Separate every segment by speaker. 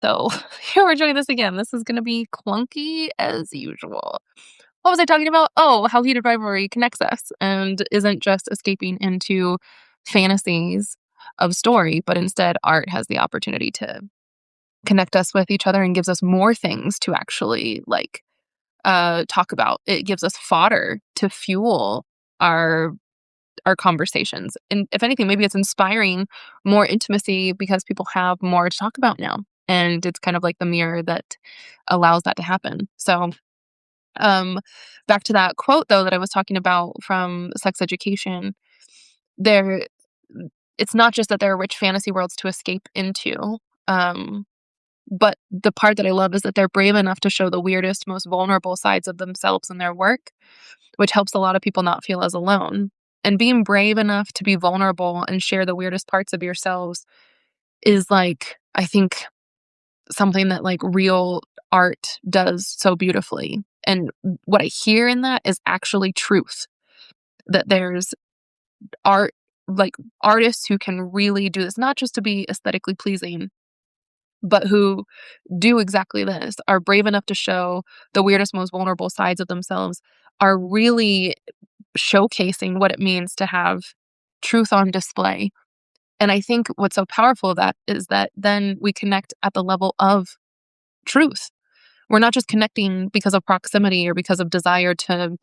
Speaker 1: So here we're doing this again. This is going to be clunky as usual. What was I talking about? Oh, how heated rivalry connects us and isn't just escaping into fantasies of story, but instead art has the opportunity to connect us with each other and gives us more things to actually talk about. It gives us fodder to fuel our our conversations. And if anything, maybe it's inspiring more intimacy because people have more to talk about now. And it's kind of like the mirror that allows that to happen. So, um, back to that quote though that I was talking about from Sex Education, there it's not just that there are rich fantasy worlds to escape into. Um, but the part that I love is that they're brave enough to show the weirdest, most vulnerable sides of themselves in their work, which helps a lot of people not feel as alone. And being brave enough to be vulnerable and share the weirdest parts of yourselves is I think something that real art does so beautifully. And what I hear in that is actually truth. That there's art, artists who can really do this, not just to be aesthetically pleasing, but who do exactly this, are brave enough to show the weirdest, most vulnerable sides of themselves, are really showcasing what it means to have truth on display. And I think what's so powerful of that is that then we connect at the level of truth. We're not just connecting because of proximity or because of desire to,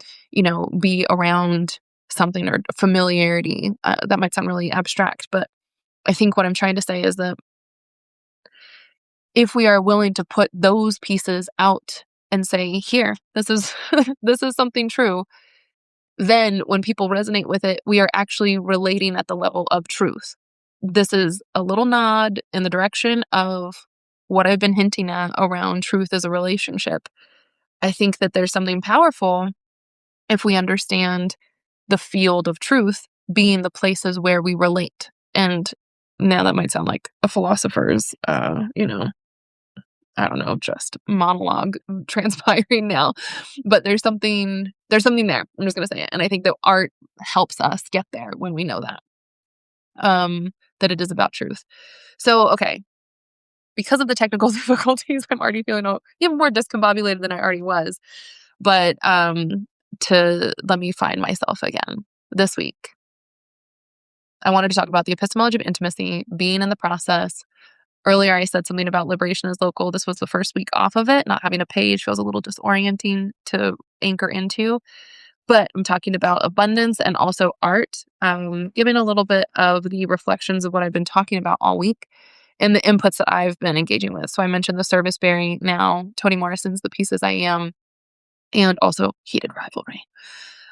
Speaker 1: be around something or familiarity. That might sound really abstract, but I think what I'm trying to say is that if we are willing to put those pieces out and say, here, this is this is something true, then when people resonate with it, we are actually relating at the level of truth. This is a little nod in the direction of what I've been hinting at around truth as a relationship. I think that there's something powerful if we understand the field of truth being the places where we relate. And now that might sound like a philosopher's, I don't know, just monologue transpiring now. But there's something there. I'm just gonna say it. And I think that art helps us get there when we know that. That it is about truth. So, okay, because of the technical difficulties, I'm already feeling even more discombobulated than I already was. But to let me find myself again this week. I wanted to talk about the epistemology of intimacy, being in the process. Earlier, I said something about liberation is local. This was the first week off of it. Not having a page feels a little disorienting to anchor into. But I'm talking about abundance and also art, giving a little bit of the reflections of what I've been talking about all week and the inputs that I've been engaging with. So I mentioned the Service Berry now, Toni Morrison's The Pieces I Am, and also Heated Rivalry.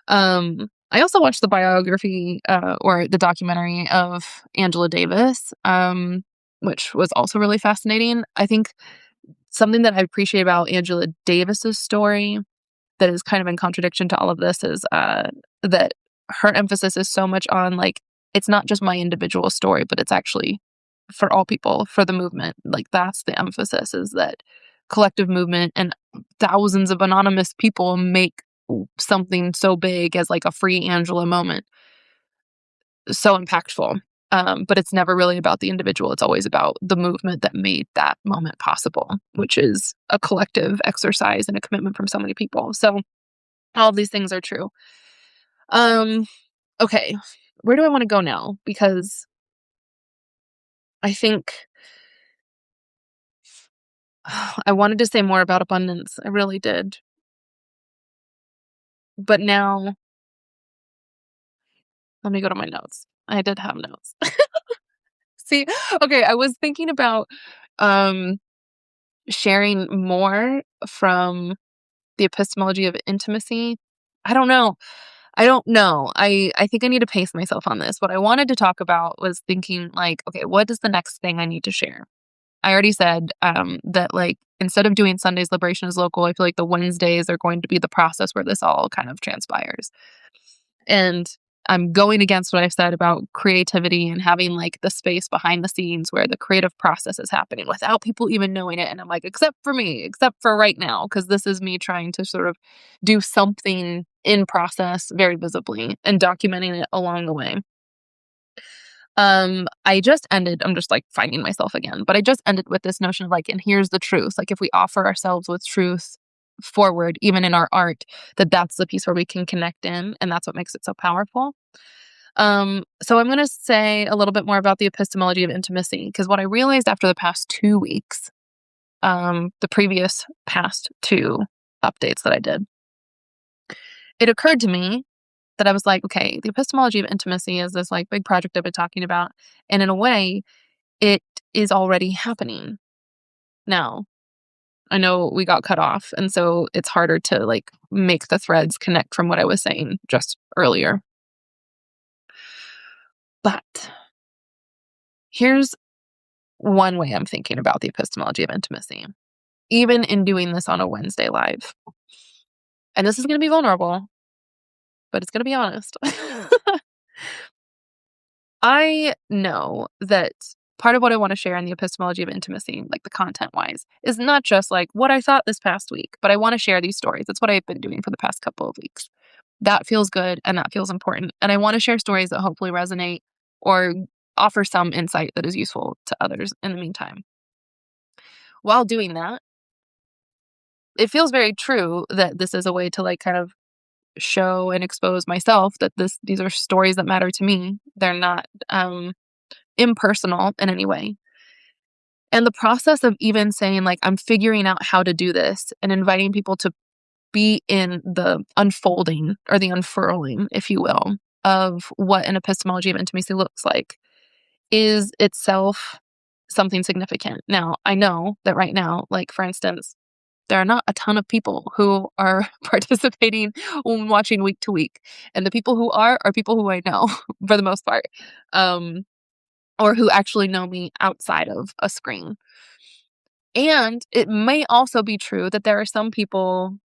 Speaker 1: I also watched the biography or the documentary of Angela Davis, which was also really fascinating. I think something that I appreciate about Angela Davis's story that is kind of in contradiction to all of this is that her emphasis is so much on it's not just my individual story, but it's actually for all people, for the movement. That's the emphasis, is that collective movement and thousands of anonymous people make something so big as a free Angela moment so impactful. But it's never really about the individual. It's always about the movement that made that moment possible, which is a collective exercise and a commitment from so many people. So all of these things are true. Okay, where do I want to go now? Because I think I wanted to say more about abundance. I really did. But now, let me go to my notes. I did have notes. See, okay, I was thinking about um sharing more from the epistemology of intimacy. I don't know. I don't know. I think I need to pace myself on this. What I wanted to talk about was thinking okay, what is the next thing I need to share? I already said that instead of doing Sundays liberation is local, I feel like the Wednesdays are going to be the process where this all kind of transpires. And I'm going against what I've said about creativity and having the space behind the scenes where the creative process is happening without people even knowing it. And I'm except for me, except for right now, because this is me trying to sort of do something in process very visibly and documenting it along the way. I just ended I'm just, like, finding myself again, but I just ended with this notion of, like, and here's the truth, like, if we offer ourselves with truth forward, even in our art, that's the piece where we can connect in, and that's what makes it so powerful. So I'm gonna say a little bit more about the epistemology of intimacy, because what I realized after the past 2 weeks, the previous past 2 updates that I did, it occurred to me that I was like, "Okay, the epistemology of intimacy is this, like, big project I've been talking about, and in a way, it is already happening now." I know we got cut off, and so it's harder to, like, make the threads connect from what I was saying just earlier. But here's one way I'm thinking about the epistemology of intimacy, even in doing this on a Wednesday live. And this is gonna be vulnerable, but it's gonna be honest. I know that part of what I wanna share in the epistemology of intimacy, like the content-wise, is not just, like, what I thought this past week, but I wanna share these stories. That's what I've been doing for the past couple of weeks. That feels good, and that feels important, and I wanna share stories that hopefully resonate or offer some insight that is useful to others in the meantime. While doing that, it feels very true that this is a way to, like, kind of show and expose myself that these are stories that matter to me. They're not, impersonal in any way. And the process of even saying, like, I'm figuring out how to do this and inviting people to be in the unfolding or the unfurling, if you will, of what an epistemology of intimacy looks like is itself something significant. Now, I know that right now, like, for instance, there are not a ton of people who are participating and watching week to week. And the people who are people who I know for the most part, um, or who actually know me outside of a screen. And it may also be true that there are some people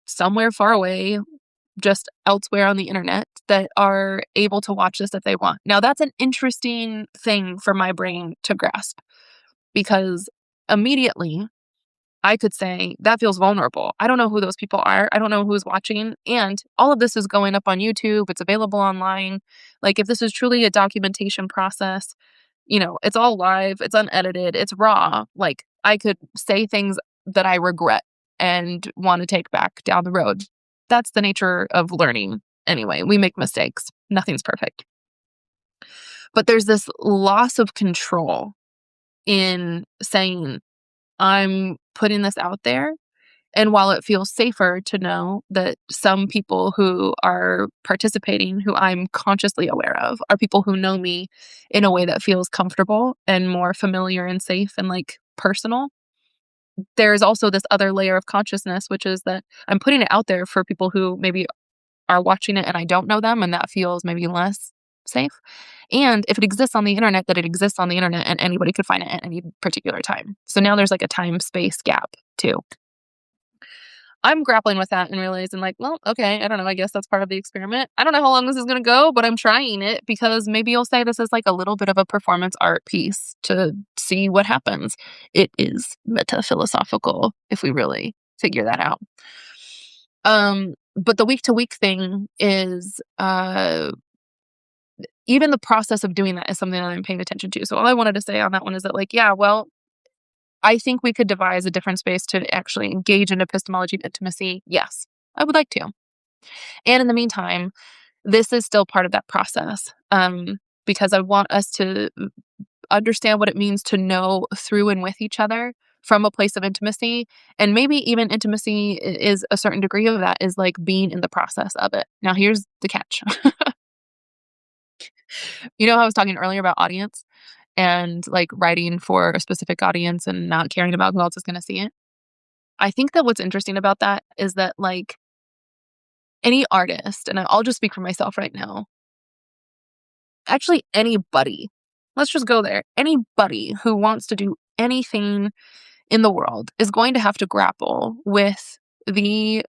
Speaker 1: somewhere far away, just elsewhere on the internet, that are able to watch this if they want. Now, that's an interesting thing for my brain to grasp because immediately I could say, "That feels vulnerable." I don't know who those people are. I don't know who's watching, and all of this is going up on YouTube, it's available online. Like, if this is truly a documentation process, it's all live, it's unedited, it's raw. Like, I could say things that I regret and wanna take back down the road. That's the nature of learning anyway. We make mistakes. Nothing's perfect. But there's this loss of control in saying, "I'm putting this out there." And while it feels safer to know that some people who are participating, who I'm consciously aware of, are people who know me in a way that feels comfortable and more familiar and safe and, like, personal, there's also this other layer of consciousness, which is that I'm putting it out there for people who maybe are watching it and I don't know them, and that feels maybe less safe. And if it exists on the internet, that it exists on the internet and anybody could find it at any particular time. So now there's, like, a time-space gap too. I'm grappling with that and realizing, like, well, okay, I don't know. I guess that's part of the experiment. I don't know how long this is going to go, but I'm trying it because maybe you'll say this is like a little bit of a performance art piece to see what happens. It is meta philosophical if we really figure that out. But the week to week thing is even the process of doing that is something that I'm paying attention to. So all I wanted to say on that one is that, like, yeah, well, I think we could devise a different space to actually engage in epistemology of intimacy. Yes, I would like to. And in the meantime, this is still part of that process, because I want us to understand what it means to know through and with each other from a place of intimacy. And maybe even intimacy is a certain degree of that is like being in the process of it. Now, here's the catch. I was talking earlier about audience and like writing for a specific audience and not caring about who else is going to see it. I think that what's interesting about that is that, like, any artist, and I'll just speak for myself right now, actually anybody, let's just go there. Anybody who wants to do anything in the world is going to have to grapple with the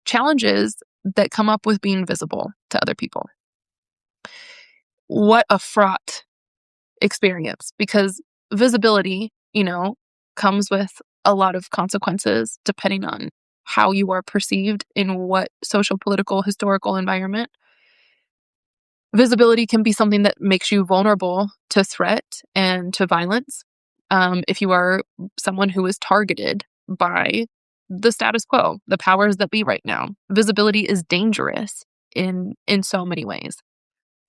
Speaker 1: challenges that come up with being visible to other people. What a fraught experience, because visibility, comes with a lot of consequences depending on how you are perceived in what social, political, historical environment. Visibility can be something that makes you vulnerable to threat and to violence. If you are someone who is targeted by the status quo, the powers that be right now, visibility is dangerous in so many ways.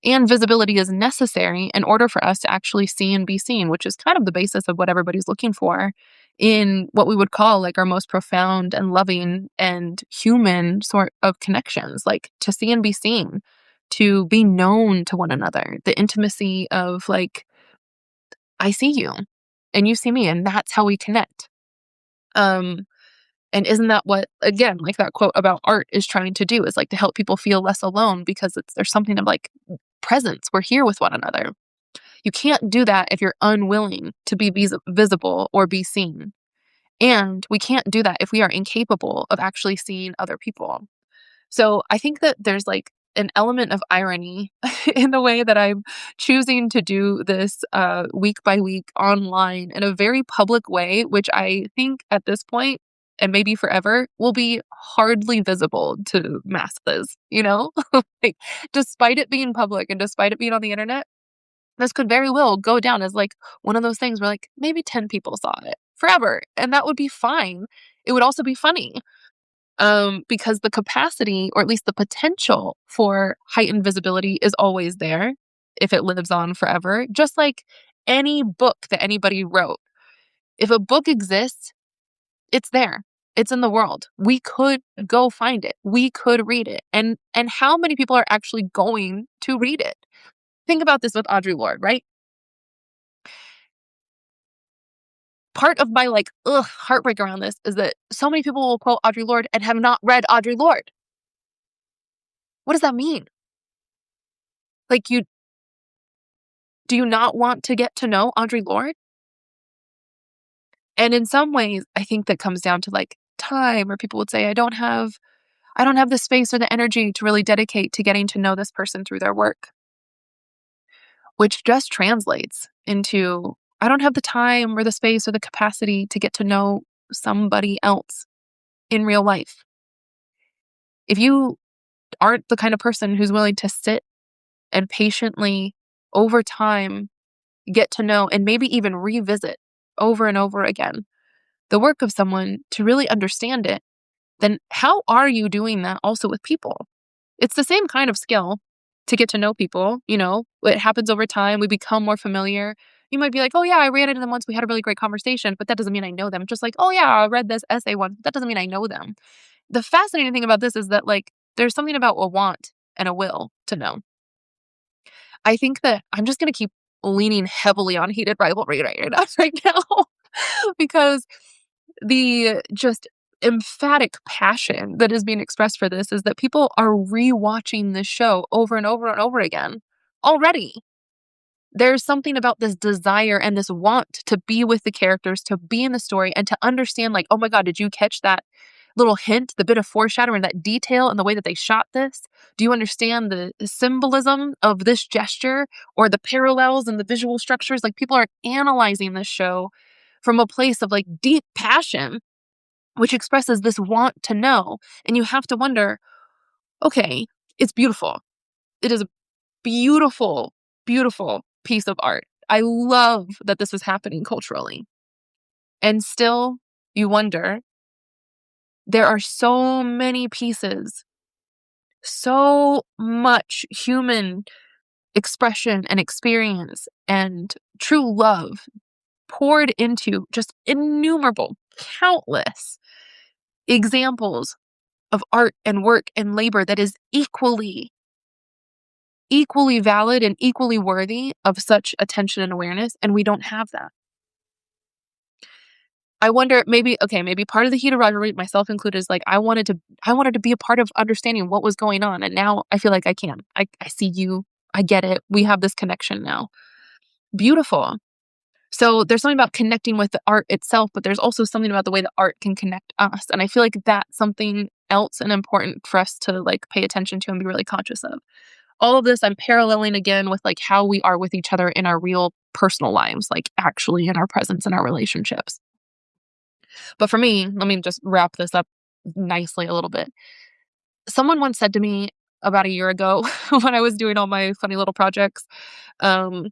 Speaker 1: And visibility is necessary in order for us to actually see and be seen, which is kind of the basis of what everybody's looking for in what we would call like our most profound and loving and human sort of connections, like to see and be seen, to be known to one another, the intimacy of like, I see you and you see me, and that's how we connect. Um, and isn't that what, again, like that quote about art is trying to do, is like to help people feel less alone because there's something of like presence. We're here with one another. You can't do that if you're unwilling to be visible or be seen. And we can't do that if we are incapable of actually seeing other people. So I think that there's like an element of irony in the way that I'm choosing to do this week by week online in a very public way, which I think at this point and maybe forever will be hardly visible to masses, you know? Like, despite it being public and despite it being on the internet, this could very well go down as like one of those things where like maybe 10 people saw it forever, and that would be fine. It would also be funny, because the capacity, or at least the potential for heightened visibility is always there if it lives on forever. Just like any book that anybody wrote. If a book exists, it's there. It's in the world. We could go find it. We could read it. And how many people are actually going to read it? Think about this with Audre Lorde, right? Part of my like heartbreak around this is that so many people will quote Audre Lorde and have not read Audre Lorde. What does that mean? Like, do you not want to get to know Audre Lorde? And in some ways, I think that comes down to like time, or people would say, I don't have the space or the energy to really dedicate to getting to know this person through their work, which just translates into I don't have the time or the space or the capacity to get to know somebody else in real life. If you aren't the kind of person who's willing to sit and patiently over time get to know and maybe even revisit over and over again the work of someone to really understand it, then how are you doing that also with people? It's the same kind of skill to get to know people. It happens over time. We become more familiar. You might be like, oh, yeah, I ran into them once. We had a really great conversation, but that doesn't mean I know them. Just like, oh, yeah, I read this essay once. That doesn't mean I know them. The fascinating thing about this is that, like, there's something about a want and a will to know. I think that I'm just going to keep leaning heavily on heated rivalry right now because the just emphatic passion that is being expressed for this is that people are rewatching this show over and over and over again already. There's something about this desire and this want to be with the characters, to be in the story, and to understand, like, oh my God, did you catch that little hint, the bit of foreshadowing, that detail in the way that they shot this? Do you understand the symbolism of this gesture or the parallels and the visual structures? Like, people are analyzing this show from a place of like deep passion, which expresses this want to know. And you have to wonder, okay, it's beautiful. It is a beautiful, beautiful piece of art. I love that this is happening culturally. And still, you wonder, there are so many pieces, so much human expression and experience and true love poured into just innumerable, countless examples of art and work and labor that is equally valid and equally worthy of such attention and awareness, and we don't have that. I wonder, maybe part of the heat of rivalry, myself included, is like I wanted to be a part of understanding what was going on, and now I feel like I can. I see you. I get it. We have this connection now. Beautiful. So there's something about connecting with the art itself, but there's also something about the way that art can connect us. And I feel like that's something else and important for us to like pay attention to and be really conscious of. All of this I'm paralleling again with like how we are with each other in our real personal lives, like actually in our presence in our relationships. But for me, let me just wrap this up nicely a little bit. Someone once said to me, about a year ago when I was doing all my funny little projects, um,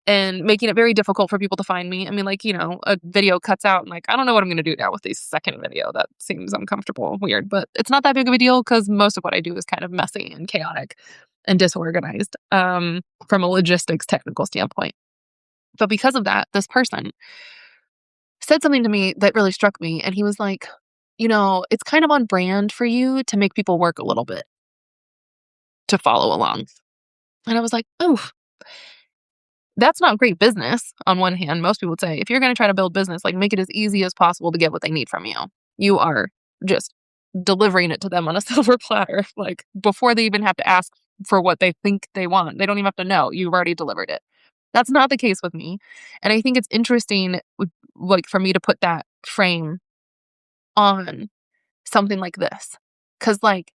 Speaker 1: and making it very difficult for people to find me. I mean, like, a video cuts out and like, I don't know what I'm gonna do now with the second video. That seems uncomfortable and weird, but it's not that big of a deal because most of what I do is kind of messy and chaotic and disorganized, from a logistics technical standpoint. But because of that, this person said something to me that really struck me, and he was like, "It's kind of on brand for you to make people work a little bit to follow along." And I was like, "Oof, that's not great business." On one hand, most people would say, if you're gonna try to build business, like, make it as easy as possible to get what they need from you. You are just delivering it to them on a silver platter, like, before they even have to ask for what they think they want. They don't even have to know. You've already delivered it. That's not the case with me, and I think it's interesting, like, for me to put that frame on something like this, because, like,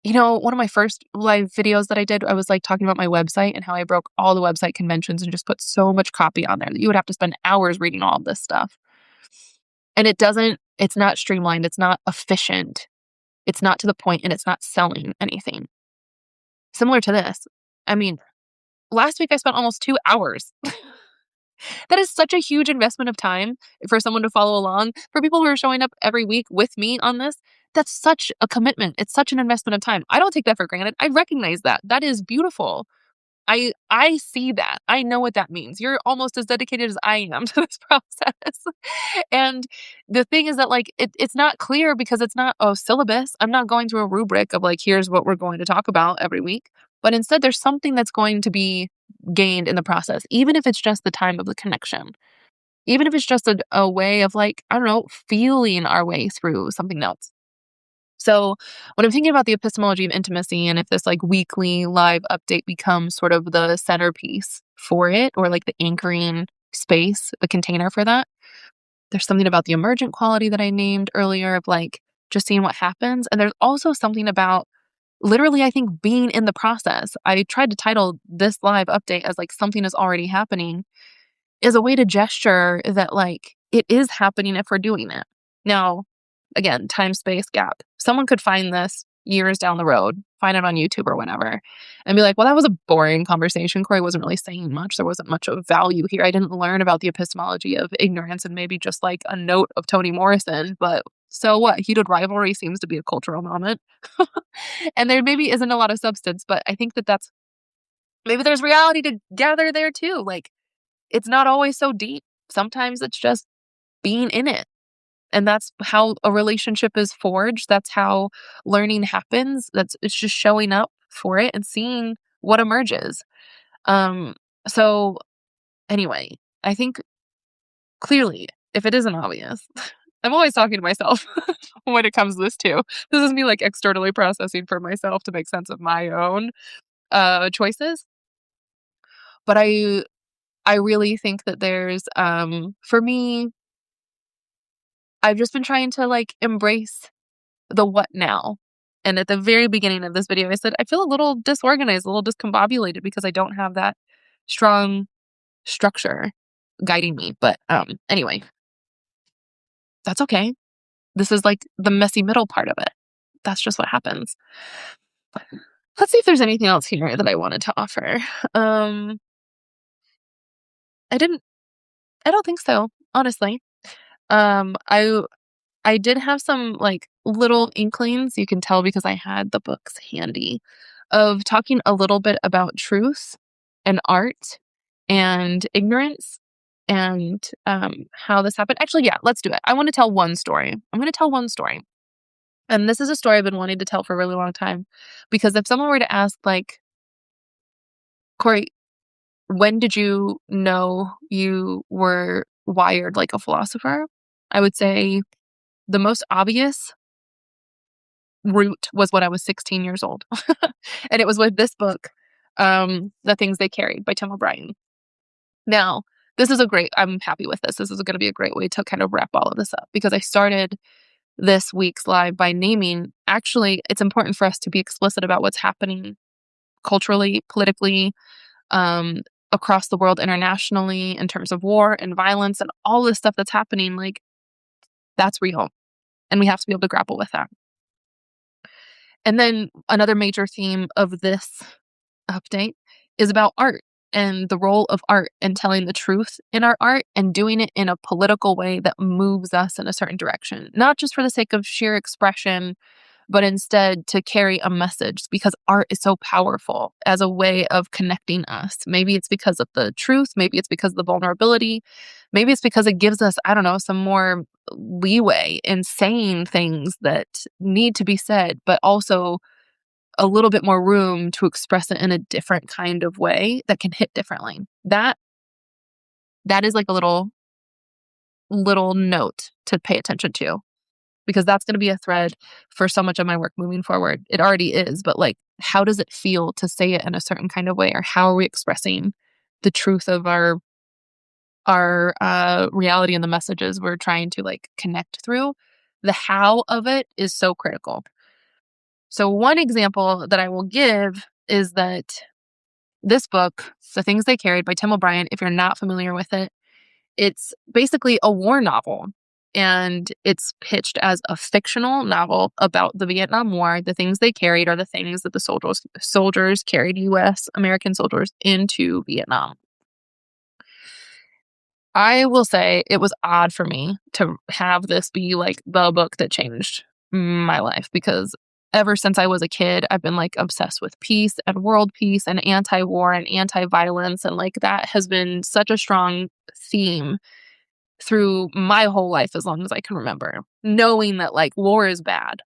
Speaker 1: one of my first live videos that I did, I was, like, talking about my website and how I broke all the website conventions and just put so much copy on there that you would have to spend hours reading all of this stuff. And it's not streamlined, it's not efficient, it's not to the point, and it's not selling anything. Similar to this, I mean, last week I spent almost 2 hours. That is such a huge investment of time for someone to follow along. For people who are showing up every week with me on this, that's such a commitment. It's such an investment of time. I don't take that for granted. I recognize that. That is beautiful. I see that. I know what that means. You're almost as dedicated as I am to this process. And the thing is that, like, it's not clear because it's not a syllabus. I'm not going through a rubric of like, here's what we're going to talk about every week. But instead, there's something that's going to be gained in the process, even if it's just the time of the connection, even if it's just a way of, like, I don't know, feeling our way through something else. So when I'm thinking about the epistemology of intimacy and if this like weekly live update becomes sort of the centerpiece for it or like the anchoring space, the container for that, there's something about the emergent quality that I named earlier of like just seeing what happens. And there's also something about literally, I think, being in the process. I tried to title this live update as like something is already happening is a way to gesture that, like, it is happening if we're doing it. Now, again, time space gap. Someone could find this years down the road, find it on YouTube or whatever, and be like, well, that was a boring conversation. Corey wasn't really saying much. There wasn't much of value here. I didn't learn about the epistemology of ignorance and maybe just like a note of Toni Morrison. But so what? Heated rivalry seems to be a cultural moment. And there maybe isn't a lot of substance, but I think that that's maybe there's reality to gather there too. Like, it's not always so deep. Sometimes it's just being in it. And that's how a relationship is forged. That's how learning happens. It's just showing up for it and seeing what emerges. Um, so anyway, I think clearly, if it isn't obvious, I'm always talking to myself when it comes to this too. This is me like externally processing for myself to make sense of my own choices. But I really think that there's for me, I've just been trying to like embrace the what now. And at the very beginning of this video, I said, I feel a little disorganized, a little discombobulated because I don't have that strong structure guiding me. But anyway, that's okay. This is like the messy middle part of it. That's just what happens. Let's see if there's anything else here that I wanted to offer. I didn't, I don't think so, honestly. Um, I I did have some like little inklings, you can tell because I had the books handy, of talking a little bit about truth and art and ignorance and how this happened. Actually, yeah, let's do it. I want to tell one story. I'm going to tell one story. And this is a story I've been wanting to tell for a really long time. Because if someone were to ask, like, Corey, when did you know you were wired like a philosopher? I would say the most obvious route was when I was 16 years old. And it was with this book, The Things They Carried by Tim O'Brien. Now, I'm happy with this. This is going to be a great way to kind of wrap all of this up because I started this week's live by naming, actually, it's important for us to be explicit about what's happening culturally, politically, um, across the world, internationally, in terms of war and violence and all this stuff that's happening. Like, that's real. And we have to be able to grapple with that. And then another major theme of this update is about art and the role of art and telling the truth in our art and doing it in a political way that moves us in a certain direction, not just for the sake of sheer expression, but instead to carry a message because art is so powerful as a way of connecting us. Maybe it's because of the truth, maybe it's because of the vulnerability, maybe it's because it gives us, I don't know, some more leeway in saying things that need to be said, but also a little bit more room to express it in a different kind of way that can hit differently. That is like a little note to pay attention to because that's going to be a thread for so much of my work moving forward. It already is, but like how does it feel to say it in a certain kind of way, or how are we expressing the truth of our reality and the messages we're trying to like connect through? The how of it is so critical. So one example that I will give is that this book, The Things They Carried by Tim O'Brien, if you're not familiar with it, it's basically a war novel. And it's pitched as a fictional novel about the Vietnam War. The things they carried are the things that the soldiers carried, U.S. American soldiers, into Vietnam. I will say it was odd for me to have this be like the book that changed my life because ever since I was a kid, I've been like obsessed with peace and world peace and anti-war and anti-violence. And like that has been such a strong theme through my whole life as long as I can remember, knowing that like war is bad.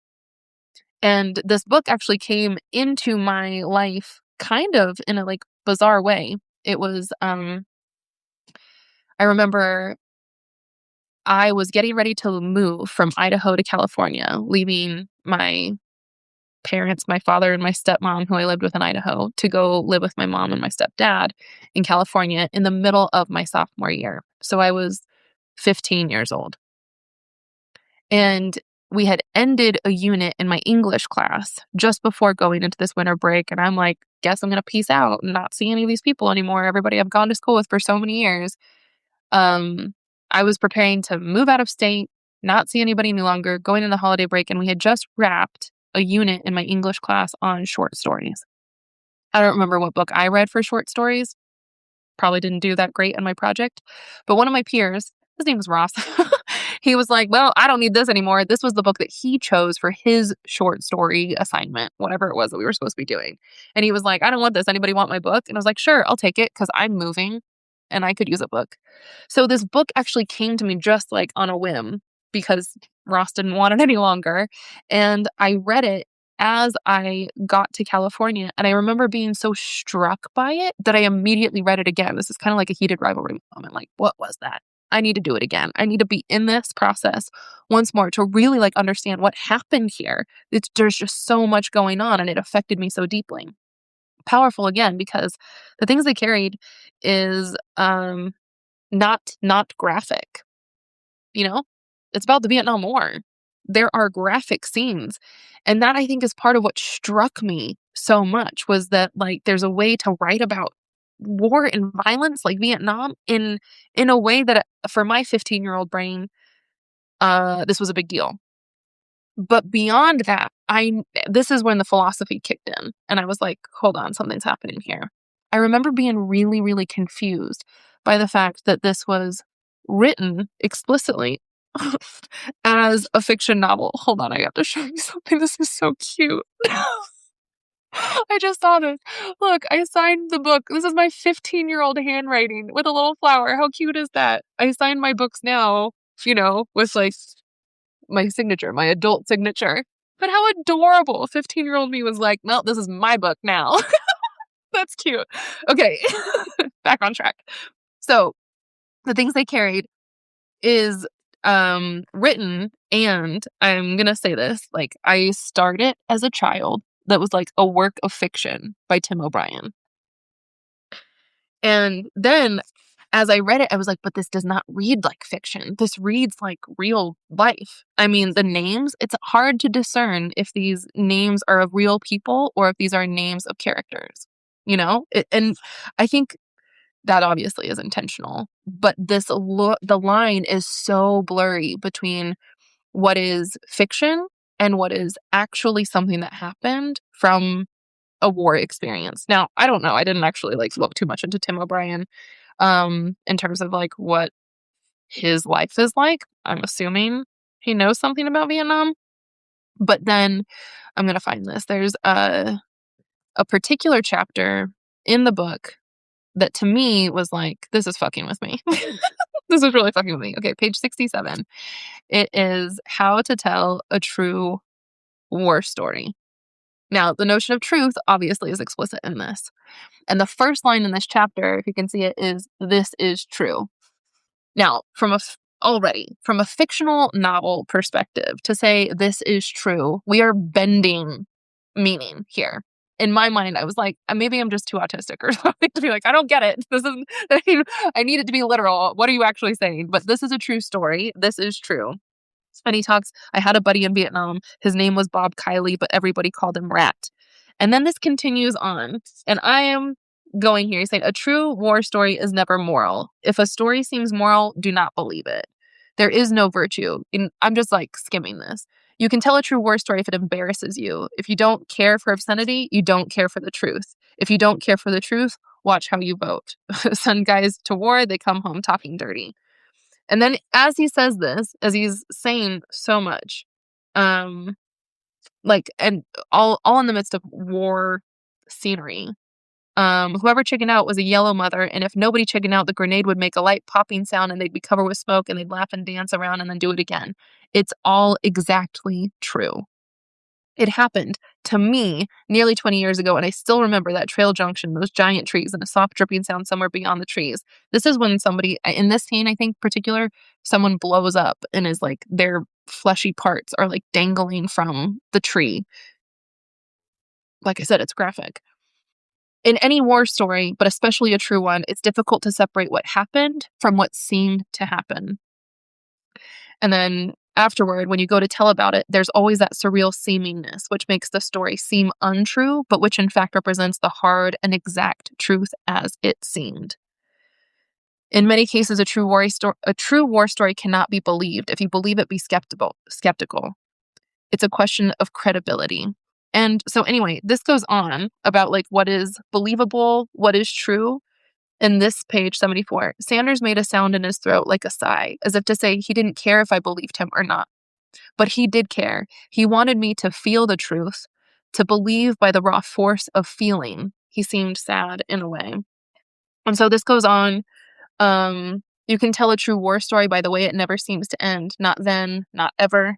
Speaker 1: And this book actually came into my life kind of in a like bizarre way. It was I remember I was getting ready to move from Idaho to California, leaving my parents, my father and my stepmom, who I lived with in Idaho, to go live with my mom and my stepdad in California in the middle of my sophomore year. So I was 15 years old. And we had ended a unit in my English class just before going into this winter break. And I'm like, guess I'm going to peace out and not see any of these people anymore. Everybody I've gone to school with for so many years. I was preparing to move out of state, not see anybody any longer, going into the holiday break. And we had just wrapped a unit in my English class on short stories. I don't remember what book I read for short stories. Probably didn't do that great on my project. But one of my peers, his name was Ross, he was like, well, I don't need this anymore. This was the book that he chose for his short story assignment, whatever it was that we were supposed to be doing. And he was like, I don't want this. Anybody want my book? And I was like, sure, I'll take it because I'm moving and I could use a book. So this book actually came to me just like on a whim because Ross didn't want it any longer. And I read it as I got to California. And I remember being so struck by it that I immediately read it again. This is kind of like a heated rivalry moment. Like, what was that? I need to do it again. I need to be in this process once more to really like understand what happened here. There's just so much going on and it affected me so deeply. Powerful again, because the things they carried is not graphic. You know, it's about the Vietnam War. There are graphic scenes. And that I think is part of what struck me so much was that like there's a way to write about war and violence like Vietnam in a way that for my 15-year-old brain, this was a big deal. But beyond that, this is when the philosophy kicked in and I was like, hold on, something's happening here. I remember being really, really confused by the fact that this was written explicitly as a fiction novel. Hold on, I have to show you something. This is so cute. I just saw this. Look, I signed the book. This is my 15-year-old handwriting with a little flower. How cute is that? I signed my books now, with like my signature, my adult signature. But how adorable. 15-year-old me was like, well, this is my book now. That's cute. Okay, back on track. So the things they carried is written, and I'm gonna say this, like I started as a child that was like a work of fiction by Tim O'Brien. And then as I read it, I was like, but this does not read like fiction. This reads like real life. I mean, the names, it's hard to discern if these names are of real people or if these are names of characters, and I think that obviously is intentional, but the line is so blurry between what is fiction and what is actually something that happened from a war experience. Now, I don't know. I didn't actually look too much into Tim O'Brien in terms of what his life is like. I'm assuming he knows something about Vietnam. But then I'm going to find this. There's a particular chapter in the book that to me was like, this is fucking with me. This is really fucking with me. Okay, page 67. It is how to tell a true war story. Now, the notion of truth obviously is explicit in this. And the first line in this chapter, if you can see it, is "This is true." Now, from a fictional novel perspective, to say this is true, we are bending meaning here. In my mind, I was like, maybe I'm just too autistic or something to be like, I don't get it. This is, I need it to be literal. What are you actually saying? But this is a true story. This is true. And he talks, I had a buddy in Vietnam. His name was Bob Kiley, but everybody called him Rat. And then this continues on. And I am going here. He's saying, a true war story is never moral. If a story seems moral, do not believe it. There is no virtue. I'm just skimming this. You can tell a true war story if it embarrasses you. If you don't care for obscenity, you don't care for the truth. If you don't care for the truth, watch how you vote. Send guys to war, they come home talking dirty. And then as he says this, as he's saying so much, and all in the midst of war scenery, whoever chickened out was a yellow mother, and if nobody chickened out, the grenade would make a light popping sound and they'd be covered with smoke and they'd laugh and dance around and then do it again. It's all exactly true. It happened to me nearly 20 years ago, and I still remember that trail junction, those giant trees, and a soft dripping sound somewhere beyond the trees. This is when somebody, in this scene, I think particular, someone blows up and is their fleshy parts are dangling from the tree. Like I said, it's graphic. In any war story, but especially a true one, it's difficult to separate what happened from what seemed to happen. And then afterward, when you go to tell about it, there's always that surreal seemingness, which makes the story seem untrue, but which in fact represents the hard and exact truth as it seemed. In many cases, a true war story cannot be believed. If you believe it, be skeptical. It's a question of credibility. And so anyway, this goes on about what is believable, what is true. In this page 74, Sanders made a sound in his throat like a sigh, as if to say he didn't care if I believed him or not. But he did care. He wanted me to feel the truth, to believe by the raw force of feeling. He seemed sad in a way. And so this goes on. You can tell a true war story by the way it never seems to end. Not then, not ever.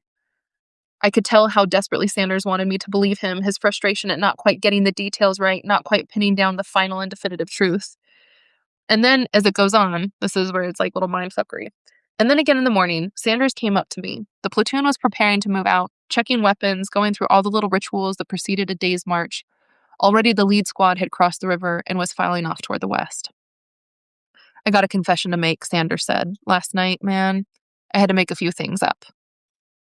Speaker 1: I could tell how desperately Sanders wanted me to believe him, his frustration at not quite getting the details right, not quite pinning down the final and definitive truth. And then as it goes on, this is where it's little mindfuckery. And then again in the morning, Sanders came up to me. The platoon was preparing to move out, checking weapons, going through all the little rituals that preceded a day's march. Already the lead squad had crossed the river and was filing off toward the west. I got a confession to make, Sanders said. Last night, man, I had to make a few things up.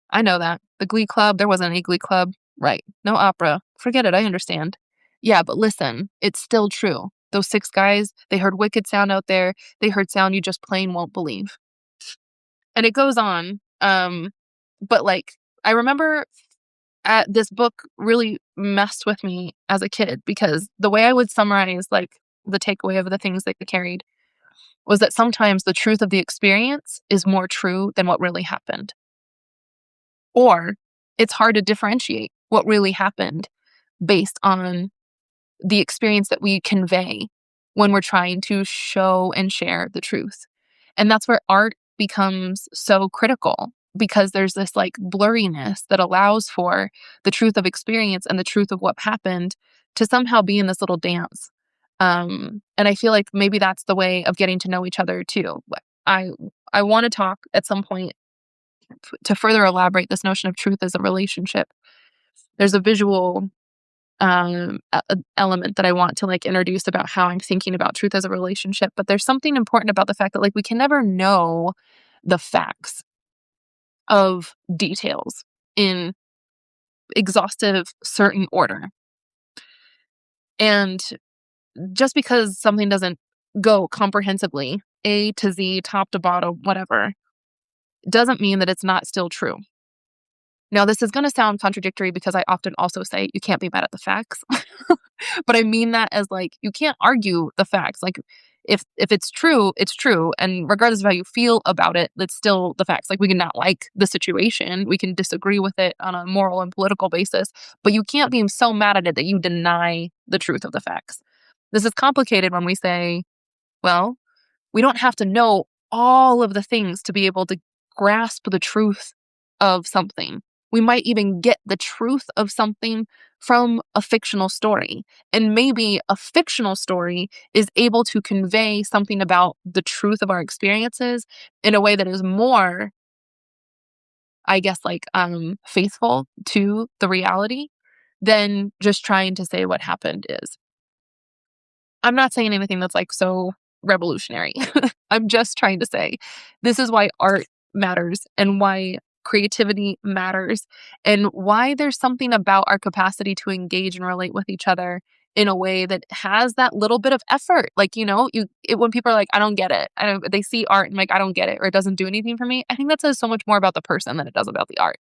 Speaker 1: I know that. The glee club, there wasn't any glee club. Right. No opera. Forget it, I understand. Yeah, but listen, it's still true. Those 6 guys, they heard wicked sound out there. They heard sound you just plain won't believe. And it goes on. But I remember this book really messed with me as a kid, because the way I would summarize the takeaway of the things they carried was that sometimes the truth of the experience is more true than what really happened. Or it's hard to differentiate what really happened based on the experience that we convey when we're trying to show and share the truth. And that's where art becomes so critical, because there's this blurriness that allows for the truth of experience and the truth of what happened to somehow be in this little dance. And I feel like maybe that's the way of getting to know each other too. I want to talk at some point to further elaborate this notion of truth as a relationship. There's a visual element that I want to introduce about how I'm thinking about truth as a relationship. But there's something important about the fact that we can never know the facts of details in exhaustive, certain order. And just because something doesn't go comprehensively, A to Z, top to bottom, whatever, doesn't mean that it's not still true. Now, this is going to sound contradictory because I often also say you can't be mad at the facts. But I mean that as like you can't argue the facts. Like if it's true, it's true. And regardless of how you feel about it, it's still the facts. Like we can not like the situation. We can disagree with it on a moral and political basis, but you can't be so mad at it that you deny the truth of the facts. This is complicated when we say, well, we don't have to know all of the things to be able to grasp the truth of something. We might even get the truth of something from a fictional story. And maybe a fictional story is able to convey something about the truth of our experiences in a way that is more, I guess, like faithful to the reality than just trying to say what happened is. I'm not saying anything that's like so revolutionary. I'm just trying to say this is why art matters and why creativity matters and why there's something about our capacity to engage and relate with each other in a way that has that little bit of effort. Like, when people are like, I don't get it. They see art and like, I don't get it, or it doesn't do anything for me. I think that says so much more about the person than it does about the art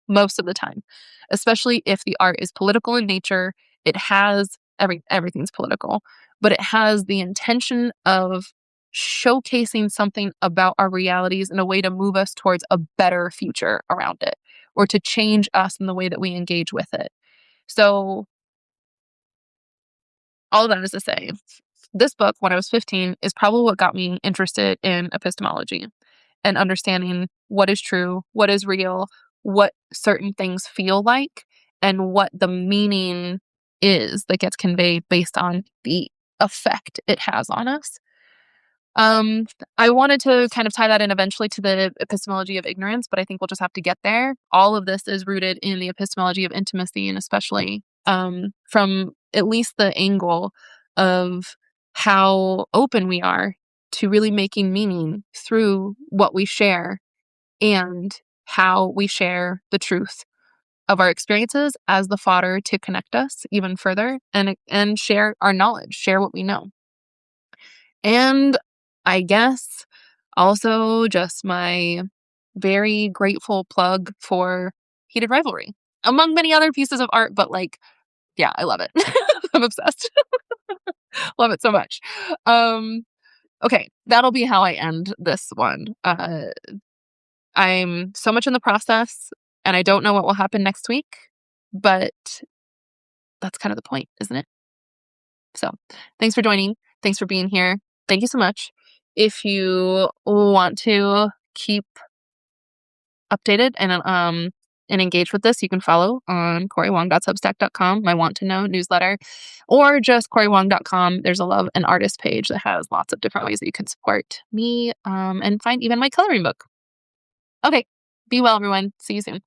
Speaker 1: most of the time, especially if the art is political in nature. It has everything's political, but it has the intention of showcasing something about our realities in a way to move us towards a better future around it or to change us in the way that we engage with it. So all of that is to say, this book, when I was 15, is probably what got me interested in epistemology and understanding what is true, what is real, what certain things feel like, and what the meaning is that gets conveyed based on the effect it has on us. Um, I wanted to kind of tie that in eventually to the epistemology of ignorance, but I think we'll just have to get there. All of this is rooted in the epistemology of intimacy, and especially from at least the angle of how open we are to really making meaning through what we share and how we share the truth of our experiences as the fodder to connect us even further and share our knowledge, share what we know. And I guess also just my very grateful plug for Heated Rivalry, among many other pieces of art, but like, yeah, I love it. I'm obsessed. Love it so much. Okay, that'll be how I end this one. I'm so much in the process, and I don't know what will happen next week, but that's kind of the point, isn't it? So, thanks for joining. Thanks for being here. Thank you so much. If you want to keep updated and engage with this, you can follow on coriwong.substack.com, my want to know newsletter, or just coriwong.com. There's a love and artist page that has lots of different ways that you can support me and find even my coloring book. Okay, be well, everyone. See you soon.